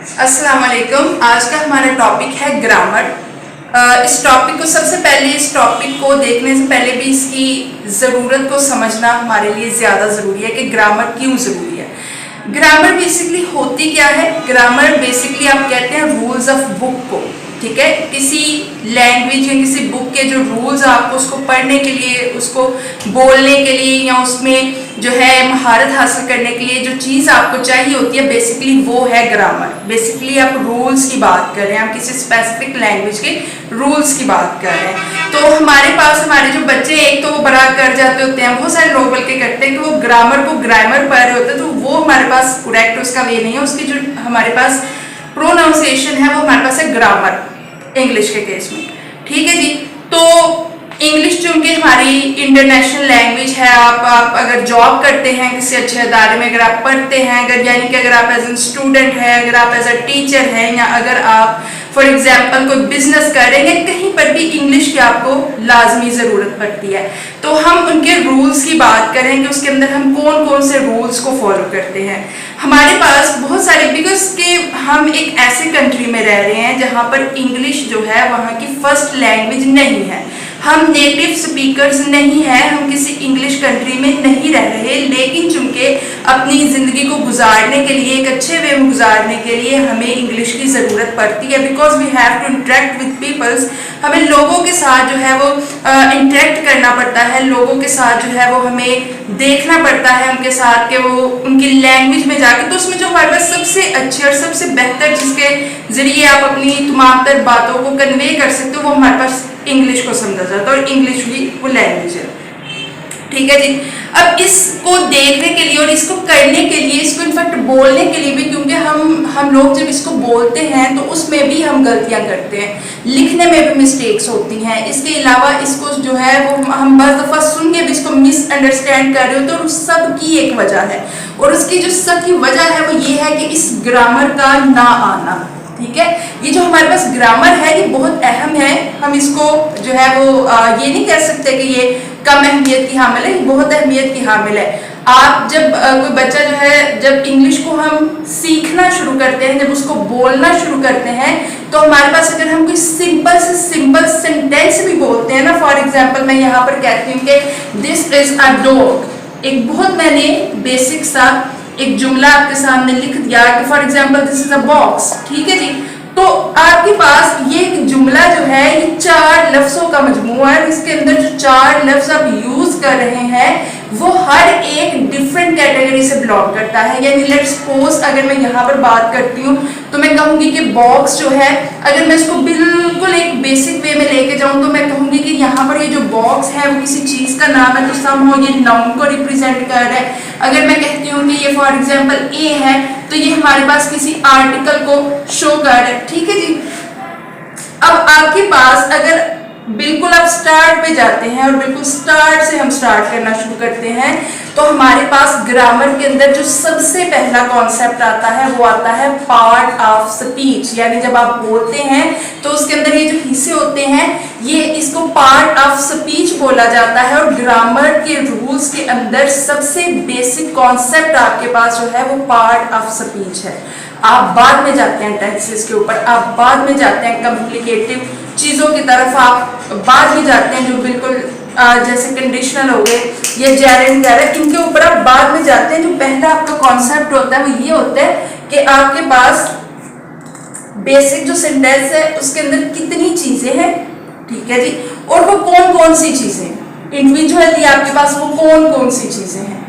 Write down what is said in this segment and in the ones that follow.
अस्सलाम वालेकुम। आज का हमारा टॉपिक है ग्रामर। इस टॉपिक को सबसे पहले इस टॉपिक को देखने से पहले भी इसकी ज़रूरत को समझना हमारे लिए ज़्यादा ज़रूरी है कि ग्रामर क्यों ज़रूरी है। ग्रामर बेसिकली होती क्या है? ग्रामर बेसिकली आप कहते हैं रूल्स ऑफ बुक को, ठीक है। किसी लैंग्वेज या किसी बुक के जो रूल्स आपको उसको पढ़ने के लिए, उसको बोलने के लिए या उसमें जो है महारत हासिल करने के लिए जो चीज़ आपको चाहिए होती है बेसिकली वो है ग्रामर। बेसिकली आप रूल्स की बात कर रहे हैं, आप किसी स्पेसिफिक लैंग्वेज के रूल्स की बात कर रहे हैं। तो हमारे पास हमारे जो बच्चे एक तो वो बड़ा कर जाते होते हैं, बहुत सारे लोग बल्कि करते हैं कि वो ग्रामर को ग्रामर पढ़ रहे होते हैं, तो वो हमारे पास करेक्ट उसका वे नहीं है। उसकी जो हमारे पास प्रोनाउंसिएशन है वो हमारे पास है ग्रामर, इंग्लिश के केस में, ठीक है जी। तो इंग्लिश चूंकि हमारी इंटरनेशनल लैंग्वेज है, आप अगर जॉब करते हैं किसी अच्छे अदारे में, अगर आप पढ़ते हैं, अगर यानी कि अगर आप एज एन स्टूडेंट हैं, अगर आप एज अ टीचर हैं, या अगर आप फॉर एग्जांपल कोई बिजनेस कर रहे हैं, कहीं पर भी इंग्लिश की आपको लाजमी ज़रूरत पड़ती है। तो हम उनके रूल्स की बात करें कि उसके अंदर हम कौन कौन से रूल्स को फॉलो करते हैं। हमारे पास बहुत सारे, बिकॉज के हम एक ऐसे कंट्री में रह रहे हैं जहाँ पर इंग्लिश जो है वहाँ की फर्स्ट लैंग्वेज नहीं है, हम नेटिव स्पीकर्स नहीं हैं, हम किसी इंग्लिश कंट्री में नहीं रह रहे, लेकिन चूंकि अपनी ज़िंदगी को गुजारने के लिए, एक अच्छे वे में गुजारने के लिए हमें इंग्लिश की ज़रूरत पड़ती है। Because we have to interact with peoples, हमें लोगों के साथ जो है वो इंटरेक्ट करना पड़ता है, लोगों के साथ जो है वो हमें देखना पड़ता है उनके साथ कि वो उनकी लैंग्वेज में जाके, तो उसमें जो हमारे पास सबसे अच्छी और सबसे बेहतर जिसके ज़रिए आप अपनी तमाम तर बातों को कन्वे कर सकते हो वो हमारे पास इंग्लिश को समझा जाता है, और इंग्लिश भी वो लैंग्वेज है, ठीक है जी। अब इसको देखने के लिए और इसको करने के लिए, इसको इनफैक्ट बोलने के लिए भी, क्योंकि हम लोग जब इसको बोलते हैं तो उसमें भी हम गलतियां करते हैं, लिखने में भी मिस्टेक्स होती हैं। इसके अलावा इसको जो है वो हम बस दफ़ा सुन के भी इसको मिसअंडरस्टैंड कर रहे होते हैं, और उस सब की एक वजह है, और उसकी जो सब की वजह है वो ये है कि इस ग्रामर का ना आना, ठीक है। ये जो हमारे पास ग्रामर है ये बहुत अहम है, हम इसको जो है वो ये नहीं कह सकते कि ये कम अहमियत की हामिल है, ये बहुत अहमियत की हामिल है। आप जब कोई बच्चा जो है, जब इंग्लिश को हम सीखना शुरू करते हैं, जब उसको बोलना शुरू करते हैं, तो हमारे पास अगर हम कोई सिंपल से सिंपल सेंटेंस भी बोलते हैं ना, फॉर एग्जाम्पल मैं यहाँ पर कहती हूँ कि दिस इज अ डॉग, एक बहुत मैंने बेसिक सा एक जुमला आपके सामने लिख दिया कि for example this is a box, ठीक है जी। तो आपके पास ये जुमला जो है ये 4 लफ्जों का मजमूआ है, इसके अंदर जो 4 लफ्ज आप यूज कर रहे हैं वो हर एक डिफरेंट कैटेगरी से बिलोंग करता है। यानी लेट्स सपोज अगर मैं यहाँ पर बात करती हूँ तो मैं कहूँगी कि बॉक्स जो है, अगर मैं इसको बिल्कुल एक बेसिक वे में लेके जाऊँ तो मैं कहूँगी कि यहाँ पर ये जो बॉक्स है वो किसी चीज़ का नाम है, तो समहाउ ये नाउन को रिप्रेजेंट कर रहा है। अगर मैं कहती हूँ कि ये फॉर एग्जाम्पल ए है तो ये हमारे पास किसी आर्टिकल को शो कर रहा है, ठीक है जी। अब आपके पास अगर बिल्कुल आप स्टार्ट पे जाते हैं और बिल्कुल स्टार्ट से हम स्टार्ट करना शुरू करते हैं, तो हमारे पास ग्रामर के अंदर जो सबसे पहला कॉन्सेप्ट आता है वो आता है पार्ट ऑफ स्पीच। यानी जब आप बोलते हैं तो उसके अंदर ये जो हिस्से होते हैं ये इसको पार्ट ऑफ स्पीच बोला जाता है, और ग्रामर के रूल्स के अंदर सबसे बेसिक कॉन्सेप्ट आपके पास जो है वो पार्ट ऑफ स्पीच है। आप बाद में जाते हैं टेंसेस के ऊपर, आप बाद में जाते हैं कॉम्प्लिकेटिव चीज़ों की तरफ, आप बाद में जाते हैं जो बिल्कुल जैसे कंडीशनल हो गए या जेरेंड वगैरह, इनके ऊपर आप बाद में जाते हैं। जो पहला आपका कॉन्सेप्ट होता है वो ये होता है कि आपके पास बेसिक जो सेंटेंस है उसके अंदर कितनी चीज़ें हैं, ठीक है जी, और वो कौन कौन सी चीज़ें हैं, इंडिविजुअली आपके पास वो कौन कौन सी चीज़ें हैं।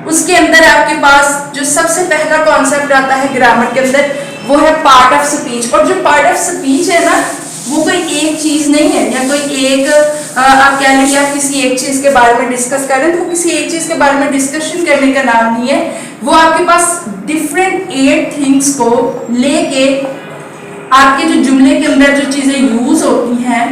उसके अंदर आपके पास जो सबसे पहला कॉन्सेप्ट आता है ग्रामर के अंदर वो है पार्ट ऑफ स्पीच। और जो पार्ट ऑफ स्पीच है ना वो कोई एक चीज़ नहीं है, या कोई एक आप कह लेंगे आप किसी एक चीज़ के बारे में डिस्कस कर रहे हैं, तो किसी एक चीज़ के बारे में डिस्कशन करने का नाम नहीं है। वो आपके पास डिफरेंट 8 थिंग्स को लेके आपके जो जुमले के अंदर जो चीज़ें यूज होती हैं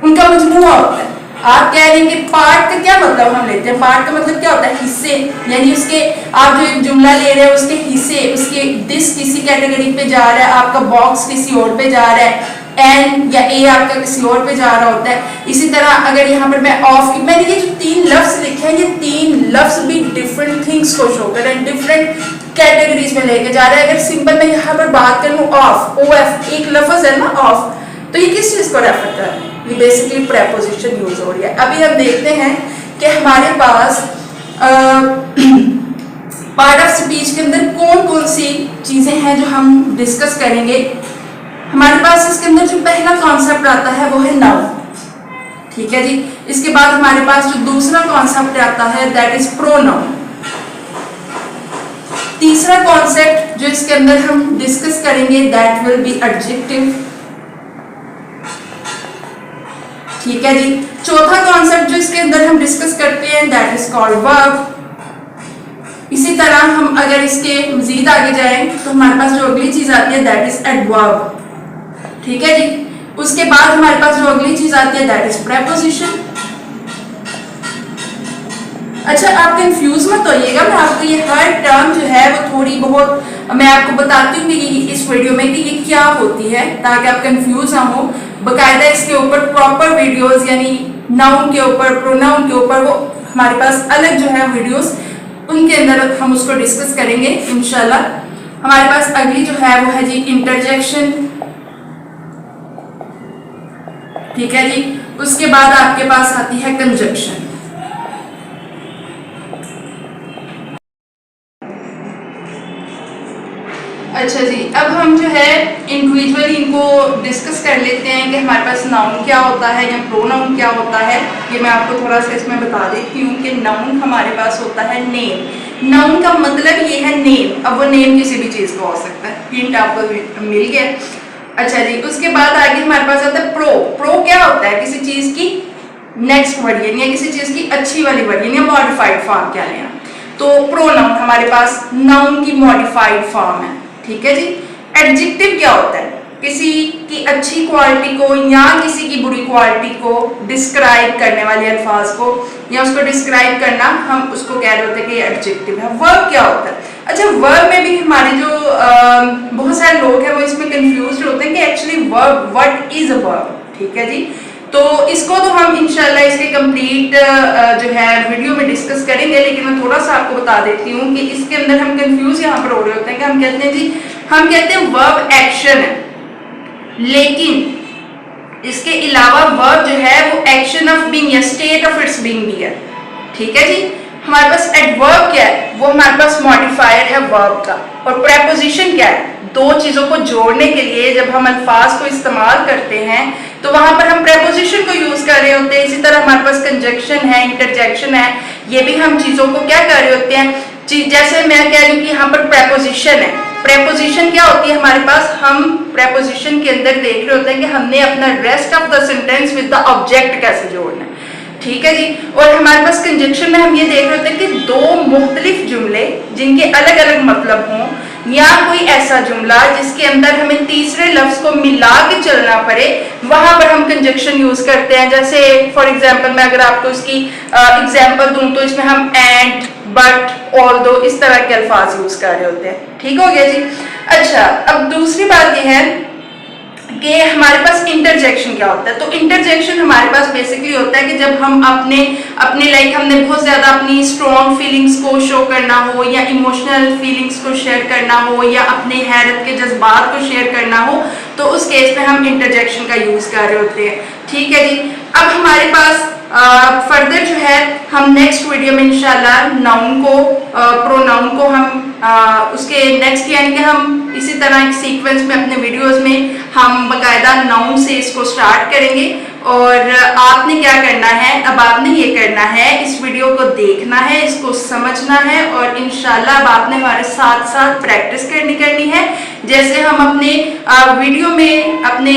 उनका मजमूआ होता है। आप कह रहे हैं कि पार्ट का क्या मतलब हम लेते हैं, पार्ट का मतलब क्या होता है, हिस्से। यानी उसके आप जो एक जुमला ले रहे हैं उसके हिस्से, उसके दिस किसी कैटेगरी पे जा रहा है, आपका बॉक्स किसी और पे जा रहा है, एन या ए आपका किसी और पे जा रहा होता है। इसी तरह अगर यहाँ पर मैं ऑफ, मैंने ये जो 3 लफ्ज लिखे हैं ये 3 लफ्ज भी डिफरेंट थिंग्स को शो कर रहे हैं, डिफरेंट कैटेगरीज में लेके जा रहे हैं। अगर सिंपल मैं यहाँ पर बात करूँ ऑफ, OF एक लफ्ज है ना ऑफ, तो ये किस चीज को रेफर कर रहा है? ये बेसिकली प्रेपोजिशन यूज हो रही है। अभी हम देखते हैं कि हमारे पास पार्ट ऑफ स्पीच के अंदर कौन कौन सी चीजें हैं जो हम डिस्कस करेंगे। हमारे पास इसके अंदर जो पहला कॉन्सेप्ट आता है वो है नाउन, ठीक है जी। इसके बाद हमारे पास जो दूसरा कॉन्सेप्ट आता है दैट इज प्रोनाउन। तीसरा कॉन्सेप्ट जो इसके अंदर हम डिस्कस करेंगे दैट विल बी एडजेक्टिव, ठीक है जी। चौथा कॉन्सेप्ट जो इसके अंदर हम डिस्कस करते हैं दैट इज कॉल्ड वर्ब। इसी तरह हम अगर इसके मजीद आगे जाएं तो हमारे पास जो अगली चीज आती है दैट इज एडवर्ब, ठीक है जी। उसके बाद हमारे पास जो अगली चीज आती है दैट इज प्रेपोजिशन। अच्छा, आप कंफ्यूज मत होइएगा, मैं आपको ये हर टर्म जो है वो थोड़ी बहुत मैं आपको बताती हूँ इस वीडियो में कि ये क्या होती है, ताकि आप कंफ्यूज ना हो। बकायदा इसके ऊपर प्रॉपर वीडियोस यानी नाउन के ऊपर, प्रोनाउन के ऊपर, वो हमारे पास अलग जो है वीडियोस, उनके अंदर हम उसको डिस्कस करेंगे इंशाल्लाह। हमारे पास अगली जो है वो है जी इंटरजेक्शन, ठीक है जी। उसके बाद आपके पास आती है कंजक्शन। अच्छा जी, अब हम जो है इंडिविजुअली इनको डिस्कस कर लेते हैं कि हमारे पास नाउन क्या होता है या प्रोनाउन क्या होता है। ये मैं आपको थोड़ा सा इसमें बता देती हूँ कि नाउन हमारे पास होता है नेम। नाउन का मतलब ये है नेम। अब वो नेम किसी भी चीज़ का हो सकता है, हिंट आपको मिल गया। अच्छा जी, उसके बाद आगे हमारे पास आता है प्रो। प्रो क्या होता है? किसी चीज़ की नेक्स्ट वर्जन या किसी चीज़ की अच्छी वाली वर्जन या मॉडिफाइड फॉर्म क्या लें। तो प्रोनाउन हमारे पास नाउन की मॉडिफाइड फॉर्म है, ठीक है जी। एडजेक्टिव क्या होता है? किसी की अच्छी क्वालिटी को या किसी की बुरी क्वालिटी को डिस्क्राइब करने वाले अल्फाज को या उसको डिस्क्राइब करना, हम उसको कह रहे होते हैं कि एडजेक्टिव है। वर्ब क्या होता है? अच्छा, वर्ब में भी हमारे जो बहुत सारे लोग हैं वो इसमें कंफ्यूज होते हैं कि actually verb what is a verb, ठीक है जी। तो इसको तो हम इंशाल्लाह इसके कंप्लीट जो है वीडियो में डिस्कस करेंगे, लेकिन मैं थोड़ा सा आपको बता देती हूँ कि इसके अंदर हम कंफ्यूज यहाँ पर हो रहे होते हैं कि हम कहते हैं जी, हम कहते हैं वर्ब एक्शन है, लेकिन इसके अलावा वर्ब जो है वो एक्शन ऑफ बीइंग या स्टेट ऑफ इट्स बीइंग भी है, ठीक है जी। हमारे पास एडवर्ब क्या है? वो हमारे पास मॉडिफायर है वर्ब का। और प्रेपोजिशन क्या है? दो चीजों को जोड़ने के लिए जब हम अल्फाज को इस्तेमाल करते हैं तो वहां पर हम प्रेपोजिशन को यूज कर रहे होते हैं। इसी तरह हमारे पास कंजक्शन है, इंटरजेक्शन है, ये भी हम चीजों को क्या कर रहे होते हैं। जैसे मैं कह रही हूँ कि यहाँ पर प्रेपोजिशन है। प्रेपोजिशन क्या होती है? हमारे पास हम प्रेपोजिशन के अंदर देख रहे होते हैं कि हमने अपना rest of the sentence with the object कैसे जोड़ना है, ठीक है जी। और हमारे पास कंजक्शन में हम ये देख रहे होते हैं कि दो मुख्तलिफ जुमले जिनके अलग अलग मतलब हों, या कोई ऐसा जुमला जिसके अंदर हमें तीसरे लफ्ज को मिला के चलना पड़े, वहां पर हम कंजक्शन यूज करते हैं। जैसे फॉर एग्जांपल मैं अगर आपको इसकी एग्जांपल दूं तो इसमें हम एंड, बट, ऑल्दो इस तरह के अल्फाज यूज कर रहे होते हैं, ठीक हो गया जी। अच्छा, अब दूसरी बात यह है कि हमारे पास इंटरजेक्शन क्या होता है। तो इंटरजेक्शन हमारे पास बेसिकली होता है कि जब हम अपने लाइक हमने बहुत ज्यादा अपनी स्ट्रॉन्ग फीलिंग्स को शो करना हो या इमोशनल फीलिंग्स को शेयर करना हो या अपने हैरत के जज्बात को शेयर करना हो, तो उस केस में हम इंटरजेक्शन का यूज कर रहे होते हैं, ठीक है जी। अब हमारे पास फर्दर जो है हम नेक्स्ट वीडियो में इंशाल्लाह नाउन को, प्रोनाउन को हम उसके नेक्स्ट यानी कि हम इसी तरह एक सीक्वेंस में अपने वीडियोस में हम बकायदा नाउन से इसको स्टार्ट करेंगे। और आपने क्या करना है, अब आपने ये करना है, इस वीडियो को देखना है, इसको समझना है और इंशाल्लाह अब आपने हमारे साथ साथ प्रैक्टिस करनी है। जैसे हम अपने वीडियो में अपने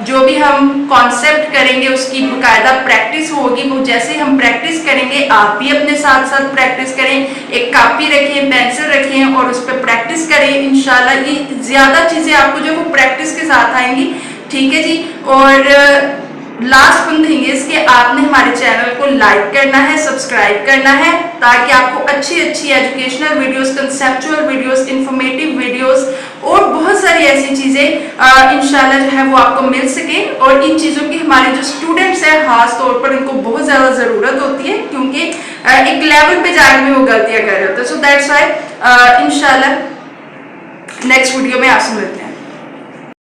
जो भी हम कॉन्सेप्ट करेंगे उसकी बकायदा प्रैक्टिस होगी। वो जैसे हम प्रैक्टिस करेंगे आप भी अपने साथ साथ प्रैक्टिस करें। एक कॉपी रखें, पेंसिल रखें और उस पर प्रैक्टिस करें। इंशाल्लाह ये ज्यादा चीजें आपको जो वो प्रैक्टिस के साथ आएंगी, ठीक है जी। और लास्ट वन थिंग इज कि आपने हमारे चैनल को लाइक करना है, सब्सक्राइब करना है, ताकि आपको अच्छी अच्छी educational videos, conceptual videos, informative videos और बहुत सारी ऐसी चीजें इंशाल्लाह जो है वो आपको मिल सके। और इन चीजों की हमारे जो स्टूडेंट्स हैं खास तौर पर इनको बहुत ज्यादा जरूरत होती है, क्योंकि एक लेवल पे जाने में वो गलतियां कर रहे होते हैं। सो दैट्स व्हाई इंशाल्लाह नेक्स्ट वीडियो में आपसे मिलते हैं।